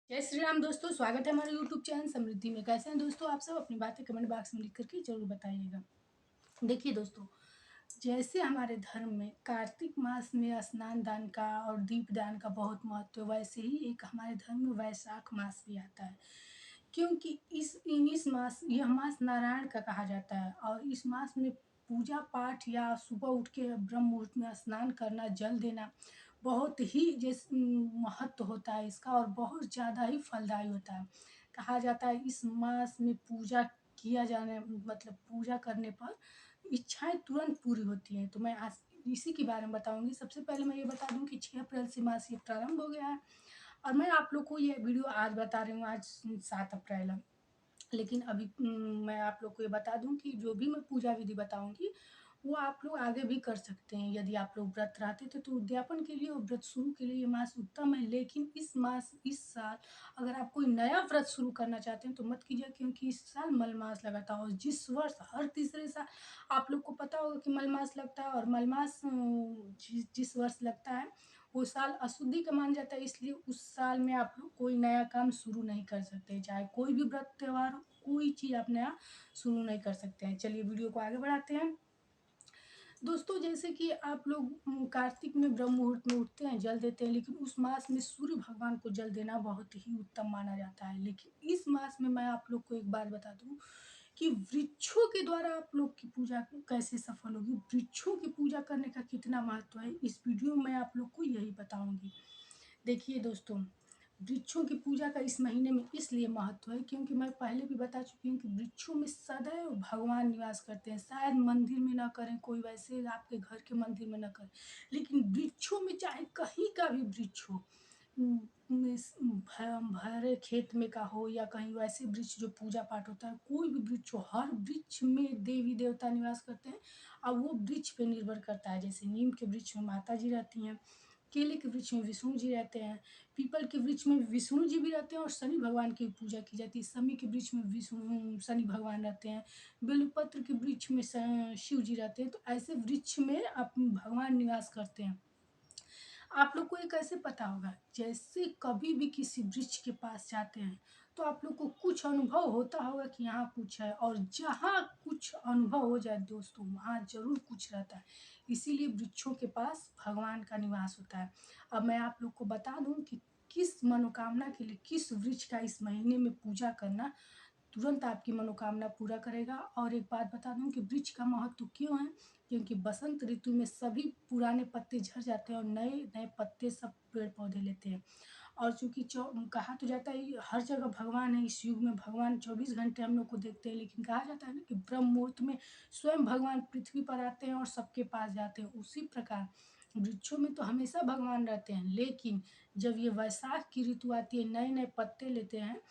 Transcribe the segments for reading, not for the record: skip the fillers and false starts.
जय श्री राम दोस्तों, स्वागत है हमारे यूट्यूब चैनल समृद्धि में। कैसे हैं दोस्तों आप सब? अपनी बातें कमेंट बॉक्स में लिख करके जरूर बताइएगा। देखिए दोस्तों, जैसे हमारे धर्म में कार्तिक मास में स्नान दान का और दीप दान का बहुत महत्व है, वैसे ही एक हमारे धर्म में वैशाख मास भी आता है। क्योंकि इस मास यह मास नारायण का कहा जाता है और इस मास में पूजा पाठ या सुबह उठ के ब्रह्म मुहूर्त में स्नान करना, जल देना बहुत ही महत्व होता है इसका और बहुत ज़्यादा ही फलदायी होता है। कहा जाता है इस मास में पूजा किया जाने मतलब पूजा करने पर इच्छाएं तुरंत पूरी होती हैं। तो मैं आज इसी के बारे में बताऊंगी। सबसे पहले मैं ये बता दूं कि 6 अप्रैल से मास ये प्रारंभ हो गया है और मैं आप लोग को ये वीडियो आज बता रही हूँ। आज 7 अप्रैल है, लेकिन अभी मैं आप लोग को ये बता दूं कि जो भी मैं पूजा विधि बताऊंगी वो आप लोग आगे भी कर सकते हैं। यदि आप लोग व्रत रहते थे तो उद्यापन के लिए और व्रत शुरू के लिए ये मास उत्तम है। लेकिन इस साल अगर आप कोई नया व्रत शुरू करना चाहते हैं तो मत कीजिए, क्योंकि इस साल मलमास लगाता है और जिस वर्ष हर तीसरे साल आप लोग को पता होगा कि मलमास लगता है और मलमास जिस वर्ष लगता है वो साल अशुद्धि का मान जाता है। इसलिए उस साल में आप लोग कोई नया काम शुरू नहीं कर सकते, चाहे कोई भी व्रत त्योहार हो, कोई चीज़ आप नया शुरू नहीं कर सकते हैं। चलिए वीडियो को आगे बढ़ाते हैं। दोस्तों, जैसे कि आप लोग कार्तिक में ब्रह्म मुहूर्त में उठते हैं, जल देते हैं, लेकिन उस मास में सूर्य भगवान को जल देना बहुत ही उत्तम माना जाता है। लेकिन इस मास में मैं आप लोग को एक बात बता दूं कि वृक्षों के द्वारा आप लोग की पूजा कैसे सफल होगी, वृक्षों की पूजा करने का कितना महत्व है, इस वीडियो में आप लोग को यही बताऊंगी। देखिए दोस्तों, वृक्षों की पूजा का इस महीने में इसलिए महत्व है क्योंकि मैं पहले भी बता चुकी हूँ कि वृक्षों में सदैव भगवान निवास करते हैं। शायद मंदिर में ना करें, कोई वैसे आपके घर के मंदिर में ना करें, लेकिन वृक्षों में चाहे कहीं का भी वृक्ष हो, भरे खेत में का हो या कहीं वैसे वृक्ष जो पूजा पाठ होता है, कोई भी वृक्ष हो, हर वृक्ष में देवी देवता निवास करते हैं। अब वो वृक्ष पे निर्भर करता है। जैसे नीम के वृक्ष में माता जी रहती हैं, केले के वृक्ष में विष्णु जी रहते हैं, पीपल के वृक्ष में विष्णु जी भी रहते हैं और शनि भगवान की पूजा की जाती है। शमी के वृक्ष में विष्णु शनि भगवान रहते हैं, बेलपत्र के वृक्ष में शिव जी रहते हैं। तो ऐसे वृक्ष में आप भगवान निवास करते हैं। आप लोग को ये कैसे पता होगा? जैसे कभी भी किसी वृक्ष के पास जाते हैं तो आप लोग को कुछ अनुभव होता होगा कि यहाँ कुछ है, और जहाँ कुछ अनुभव हो जाए दोस्तों, वहाँ जरूर कुछ रहता है। इसीलिए वृक्षों के पास भगवान का निवास होता है। अब मैं आप लोग को बता दूं कि किस मनोकामना के लिए किस वृक्ष का इस महीने में पूजा करना तुरंत आपकी मनोकामना पूरा करेगा। और एक बात बता दूं कि वृक्ष का महत्व क्यों है, क्योंकि बसंत ऋतु में सभी पुराने पत्ते झड़ जाते हैं और नए नए पत्ते सब पेड़ पौधे लेते हैं। और चूंकि कहा तो जाता है हर जगह भगवान है, इस युग में भगवान 24 घंटे हम लोग को देखते हैं, लेकिन कहा जाता है ना कि ब्रह्म मुहूर्त में स्वयं भगवान पृथ्वी पर आते हैं और सबके पास जाते हैं। उसी प्रकार वृक्षों में तो हमेशा भगवान रहते हैं, लेकिन जब ये वैशाख की ऋतु आती है, नए नए पत्ते लेते हैं,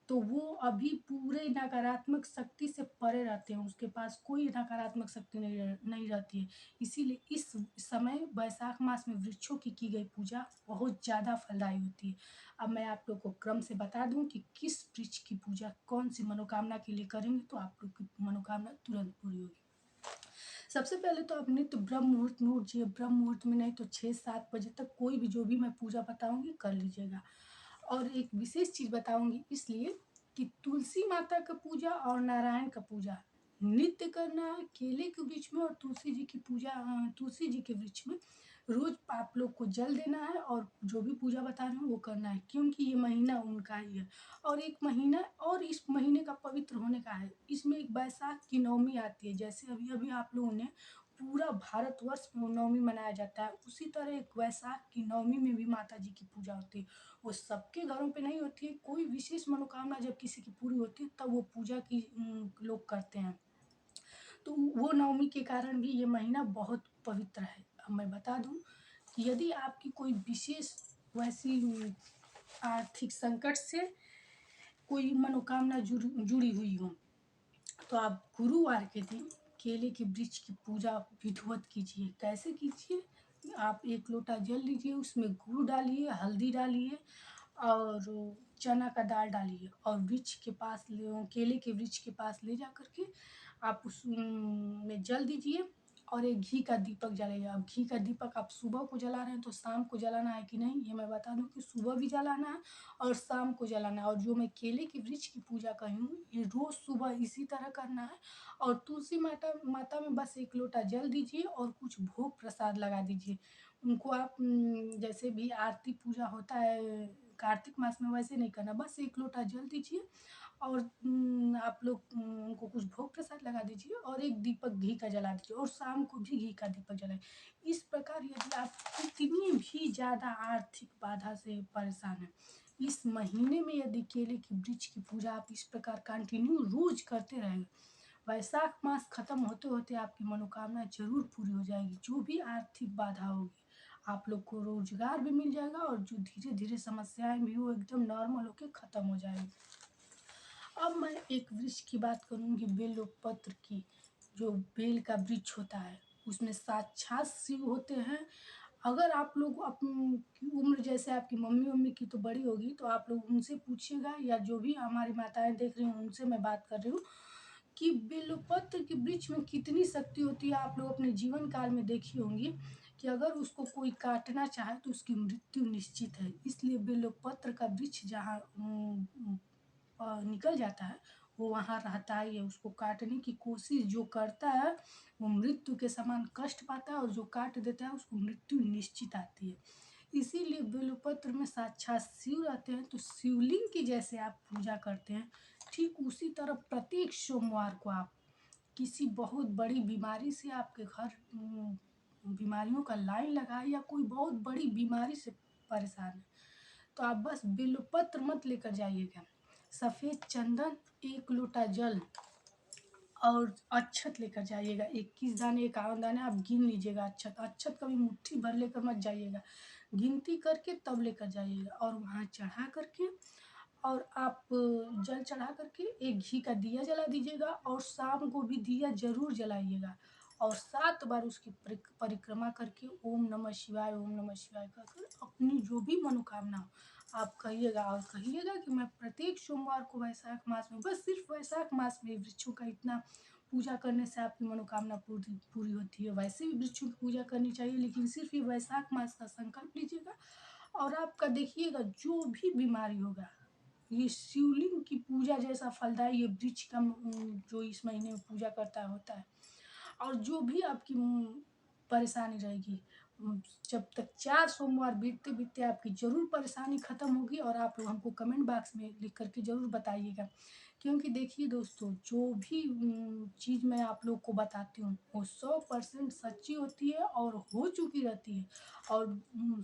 तो वो अभी पूरे नकारात्मक शक्ति से परे रहते हैं। उसके पास कोई नकारात्मक शक्ति नहीं रहती है। इसीलिए इस समय वैशाख मास में वृक्षों की गई पूजा बहुत ज़्यादा फलदायी होती है। अब मैं आप लोग को क्रम से बता दूं कि किस वृक्ष की पूजा कौन सी मनोकामना के लिए करेंगे तो आप लोग की मनोकामना तुरंत पूरी होगी। सबसे पहले तो आप नित्य ब्रह्म मुहूर्त में उठिए। ब्रह्म मुहूर्त में नहीं तो 6-7 बजे तक कोई भी जो भी मैं पूजा बताऊंगी कर लीजिएगा। और एक विशेष चीज बताऊंगी इसलिए कि तुलसी माता का पूजा और नारायण का पूजा नित्य करना है। केले के वृक्ष में और तुलसी जी की पूजा, तुलसी जी के वृक्ष में रोज आप लोग को जल देना है और जो भी पूजा बता रही हूँ वो करना है, क्योंकि ये महीना उनका ही है। और एक महीना और इस महीने का पवित्र होने का है। इसमें एक बैसाख की नवमी आती है। जैसे अभी अभी आप लोगों ने पूरा भारतवर्ष में नवमी मनाया जाता है, उसी तरह एक वैशाख की नवमी में भी माता जी की पूजा होती है। वो सबके घरों पे नहीं होती है, कोई विशेष मनोकामना जब किसी की पूरी होती है तब वो पूजा की लोग करते हैं। तो वो नवमी के कारण भी ये महीना बहुत पवित्र है। अब मैं बता दूं कि यदि आपकी कोई विशेष वैसी आर्थिक संकट से कोई मनोकामना जुड़ी हुई हो तो आप गुरुवार के दिन केले के वृक्ष की पूजा विधिवत कीजिए। कैसे कीजिए? आप 1 लोटा जल लीजिए, उसमें गुड़ डालिए, हल्दी डालिए और चना का दाल डालिए और वृक्ष के पास केले के वृक्ष के पास ले जा करके आप उस में जल दीजिए और एक घी का दीपक जलाइए। अब घी का दीपक आप सुबह को जला रहे हैं तो शाम को जलाना है कि नहीं, ये मैं बता दूं कि सुबह भी जलाना है और शाम को जलाना है। और जो मैं केले के वृक्ष की पूजा कही हूँ, ये रोज सुबह इसी तरह करना है। और तुलसी माता माता में बस एक लोटा जल दीजिए और कुछ भोग प्रसाद लगा दीजिए। उनको आप जैसे भी आरती पूजा होता है कार्तिक मास में, वैसे नहीं करना, बस एक लोटा जल दीजिए और आप लोग उनको कुछ भोग प्रसाद लगा दीजिए और एक दीपक घी का जला दीजिए और शाम को भी घी का दीपक जलाइए। इस प्रकार यदि आप कितनी भी ज़्यादा आर्थिक बाधा से परेशान हैं, इस महीने में यदि केले की वृक्ष की पूजा आप इस प्रकार कंटिन्यू रोज करते रहेंगे, वैशाख मास खत्म होते होते आपकी मनोकामना जरूर पूरी हो जाएगी। जो भी आर्थिक बाधा होगी, आप लोग को रोजगार भी मिल जाएगा और जो धीरे धीरे समस्याएं भी वो एकदम नॉर्मल होके खत्म हो जाएगी। अब मैं एक वृक्ष की बात करूंगी, बेलपत्र की। जो बेल का वृक्ष होता है उसमें साक्षात शिव होते हैं। अगर आप लोग अपनी उम्र जैसे आपकी मम्मी उम्मी की तो बड़ी होगी, तो आप लोग उनसे पूछिएगा, या जो भी हमारी माताएं देख रही हैं उनसे मैं बात कर रही हूँ कि बेलपत्र के वृक्ष में कितनी शक्ति होती है। आप लोग अपने जीवन काल में देखी होंगी कि अगर उसको कोई काटना चाहे तो उसकी मृत्यु निश्चित है। इसलिए बेलपत्र का वृक्ष जहाँ निकल जाता है वो वहाँ रहता ही है। उसको काटने की कोशिश जो करता है वो मृत्यु के समान कष्ट पाता है, और जो काट देता है उसको मृत्यु निश्चित आती है। इसीलिए बेलपत्र में साक्षात शिव रहते हैं। तो शिवलिंग की जैसे आप पूजा करते हैं, ठीक उसी तरह प्रत्येक सोमवार को आप किसी बहुत बड़ी बीमारी से आपके घर बीमारियों का लाइन लगा है या कोई बहुत बड़ी बीमारी से परेशान है, तो आप बस बेलपत्र मत लेकर जाइएगा, सफ़ेद चंदन, एक लोटा जल और अक्षत लेकर जाइएगा। 21 दाने 51 दाने आप गिन लीजिएगा। अक्षत अक्षत कभी मुट्ठी भर लेकर मत जाइएगा, गिनती करके तब लेकर जाइएगा। और वहाँ चढ़ा करके और आप जल चढ़ा करके एक घी का दिया जला दीजिएगा और शाम को भी दिया जरूर जलाइएगा। और 7 बार उसकी परिक्रमा करके ओम नमः शिवाय, ओम नमः शिवाय कहकर अपनी जो भी मनोकामना हो आप कहिएगा। और कहिएगा कि मैं प्रत्येक सोमवार को वैशाख मास में, बस सिर्फ वैशाख मास में वृक्षों का इतना पूजा करने से आपकी मनोकामना पूरी पूरी होती है। वैसे भी वृक्षों की पूजा करनी चाहिए, लेकिन सिर्फ ये वैशाख मास का संकल्प लीजिएगा और आपका देखिएगा जो भी बीमारी होगा, ये शिवलिंग की पूजा जैसा फलदायी ये वृक्ष का जो इस महीने में पूजा करता है होता है। और जो भी आपकी परेशानी रहेगी, जब तक 4 सोमवार बीतते बीतते आपकी ज़रूर परेशानी ख़त्म होगी। और आप लोग हमको कमेंट बॉक्स में लिख करके ज़रूर बताइएगा। क्योंकि देखिए दोस्तों, जो भी चीज़ मैं आप लोग को बताती हूँ वो 100% सच्ची होती है और हो चुकी रहती है। और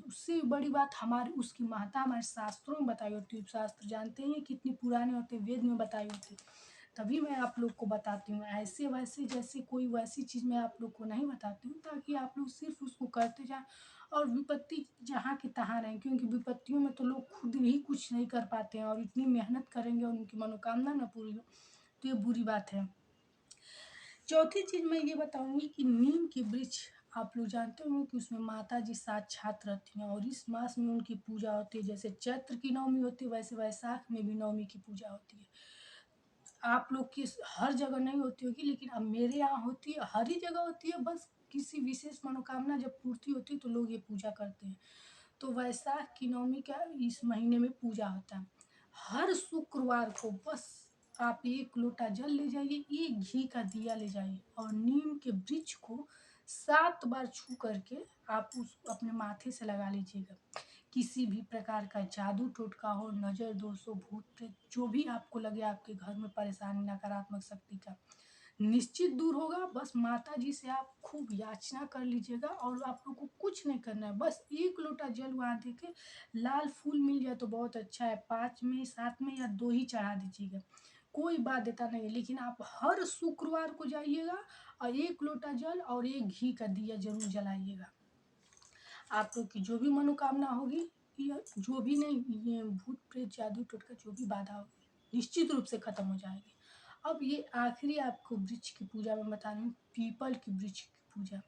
उससे बड़ी बात हमारी उसकी महत्ता हमारे शास्त्रों में बताई होती है। शास्त्र जानते हैं कितनी पुराने होते हैं, वेद में बताई होती है, तभी मैं आप लोग को बताती हूँ। ऐसे वैसे जैसे कोई वैसी चीज़ मैं आप लोग को नहीं बताती हूँ, ताकि आप लोग सिर्फ उसको करते जाएं और विपत्ति जहाँ की तहाँ रहें। क्योंकि विपत्तियों में तो लोग खुद ही कुछ नहीं कर पाते हैं, और इतनी मेहनत करेंगे और उनकी मनोकामना न पूरी हो तो ये बुरी बात है। चौथी चीज़ मैं ये बताऊंगी कि नीम के वृक्ष, आप लोग जानते होंगे कि उसमें माता जी साक्षात रहती हैं और इस मास में उनकी पूजा होती है। जैसे चैत्र की नवमी होती है, वैसे वैशाख में भी नवमी की पूजा होती है। आप लोग की हर जगह नहीं होती होगी, लेकिन अब मेरे यहाँ होती है, हर ही जगह होती है। बस किसी विशेष मनोकामना जब पूर्ति होती है तो लोग ये पूजा करते हैं। तो वैशाख की नवमी का इस महीने में पूजा होता है। हर शुक्रवार को बस आप एक लोटा जल ले जाइए, एक घी का दिया ले जाइए और नीम के वृक्ष को 7 बार छू करके आप उस अपने माथे से लगा लीजिएगा। किसी भी प्रकार का जादू टोटका हो, नज़र दोष हो, भूत प्रेत जो भी आपको लगे आपके घर में परेशानी नकारात्मक शक्ति का, निश्चित दूर होगा। बस माता जी से आप खूब याचना कर लीजिएगा और आप लोग को कुछ नहीं करना है। बस एक लोटा जल वहाँ देके, लाल फूल मिल जाए तो बहुत अच्छा है, 5 में 7 में या 2 ही चढ़ा दीजिएगा, कोई बाध्यता नहीं है। लेकिन आप हर शुक्रवार को जाइएगा और एक लोटा जल और एक घी का दिया जरूर जलाइएगा। आप लोग की जो भी मनोकामना होगी, या जो भी नहीं, ये भूत प्रेत जादू टोटका जो भी बाधा होगी निश्चित रूप से खत्म हो जाएगी। अब ये आखिरी आपको वृक्ष की पूजा में बता रही हूँ, पीपल की वृक्ष की पूजा।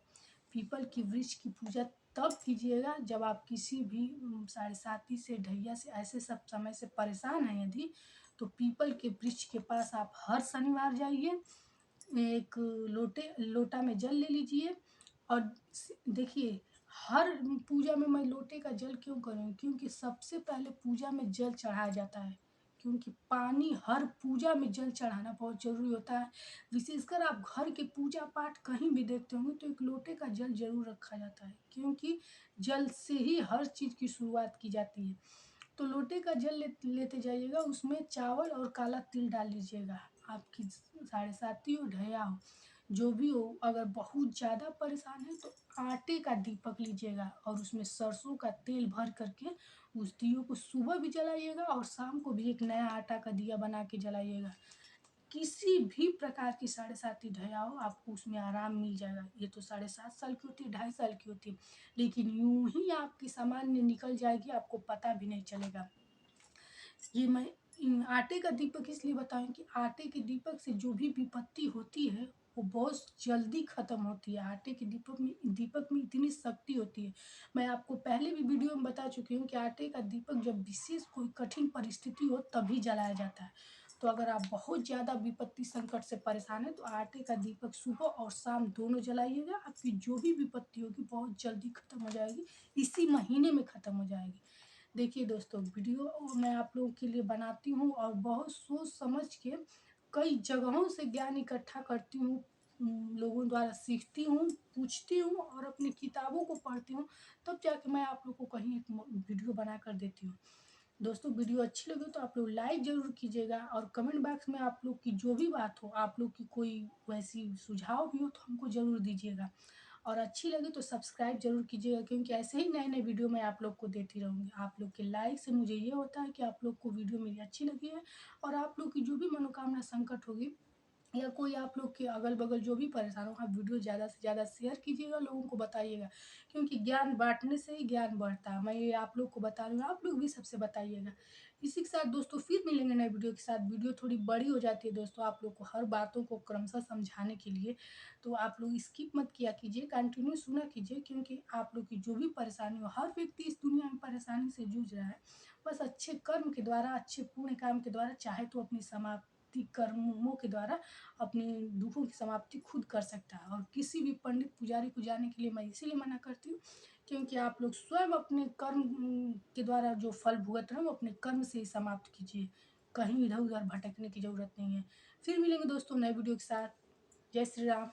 पीपल की वृक्ष की पूजा तब कीजिएगा जब आप किसी भी साढ़े साती से, ढैया से, ऐसे सब समय से परेशान हैं यदि, तो पीपल के वृक्ष के पास आप हर शनिवार जाइए। एक लोटा में जल ले लीजिए और देखिए, हर पूजा में मैं लोटे का जल क्यों करूँ? क्योंकि सबसे पहले पूजा में जल चढ़ाया जाता है, क्योंकि पानी हर पूजा में जल चढ़ाना बहुत ज़रूरी होता है। विशेषकर आप घर के पूजा पाठ कहीं भी देखते होंगे तो एक लोटे का जल ज़रूर रखा जाता है, क्योंकि जल से ही हर चीज़ की शुरुआत की जाती है। तो लोटे का जल लेते जाइएगा, उसमें चावल और काला तिल डाल लीजिएगा। आपकी साढ़े साती हो, ढैया हो, जो भी हो, अगर बहुत ज़्यादा परेशान है तो आटे का दीपक लीजिएगा और उसमें सरसों का तेल भर करके उस दियों को सुबह भी जलाइएगा और शाम को भी एक नया आटा का दिया बना के जलाइएगा। किसी भी प्रकार की साढ़े साती ढैया हो, आपको उसमें आराम मिल जाएगा। ये तो 7.5 साल की होती है, 2.5 साल की होती है, लेकिन यूं ही आपकी सामान्य निकल जाएगी, आपको पता भी नहीं चलेगा। ये मैं आटे का दीपक इसलिए बताऊं कि आटे के दीपक से जो भी विपत्ति होती है वो बहुत जल्दी खत्म होती है। आटे के दीपक में इतनी शक्ति होती है। मैं आपको पहले भी वीडियो में बता चुकी हूँ कि आटे का दीपक जब विशेष कोई कठिन परिस्थिति हो तभी जलाया जाता है। तो अगर आप बहुत ज़्यादा विपत्ति संकट से परेशान हैं तो आटे का दीपक सुबह और शाम दोनों जलाइएगा। आपकी जो भी विपत्ति होगी बहुत जल्दी खत्म हो जाएगी, इसी महीने में खत्म हो जाएगी। देखिए दोस्तों, वीडियो मैं आप लोगों के लिए बनाती हूँ और बहुत सोच समझ के कई जगहों से ज्ञान इकट्ठा करती हूँ, लोगों द्वारा सीखती हूँ, पूछती हूँ और अपनी किताबों को पढ़ती हूँ, तब जाके मैं आप लोग को कहीं एक वीडियो बना कर देती हूँ। दोस्तों, वीडियो अच्छी लगे तो आप लोग लाइक ज़रूर कीजिएगा और कमेंट बॉक्स में आप लोग की जो भी बात हो, आप लोग की कोई वैसी सुझाव भी हो तो हमको ज़रूर दीजिएगा। और अच्छी लगे तो सब्सक्राइब ज़रूर कीजिएगा, क्योंकि ऐसे ही नए-नए वीडियो मैं आप लोग को देती रहूँगी। आप लोग के लाइक से मुझे ये होता है कि आप लोग को वीडियो मेरी अच्छी लगी है और आप लोग की जो भी मनोकामना संकट होगी या कोई आप लोग के अगल-बगल जो भी परेशान हो, आप वीडियो ज़्यादा से ज़्यादा शेयर कीजिएगा, लोगों को बताइएगा, क्योंकि ज्ञान बाँटने से ही ज्ञान बढ़ता है। मैं ये आप लोग को बता रही हूँ, आप लोग भी सबसे बताइएगा। इसी के साथ दोस्तों फिर मिलेंगे नए वीडियो के साथ। वीडियो थोड़ी बड़ी हो जाती है दोस्तों, आप लोग को हर बातों को क्रमशः समझाने के लिए, तो आप लोग स्किप मत किया कीजिए, कंटिन्यू सुना कीजिए, क्योंकि आप लोग की जो भी परेशानी हो, हर व्यक्ति इस दुनिया में परेशानी से जूझ रहा है। बस अच्छे कर्म के द्वारा, अच्छे पुण्य काम के द्वारा चाहे तो अपनी समाप्ति कर्मों के द्वारा अपने दुखों की समाप्ति खुद कर सकता है। और किसी भी पंडित पुजारी को जाने के लिए मैं इसीलिए मना करती हूँ, क्योंकि आप लोग स्वयं अपने कर्म के द्वारा जो फल भुगत रहे हो वो अपने कर्म से ही समाप्त कीजिए। कहीं इधर उधर भटकने की जरूरत नहीं है। फिर मिलेंगे दोस्तों नए वीडियो के साथ। जय श्री राम।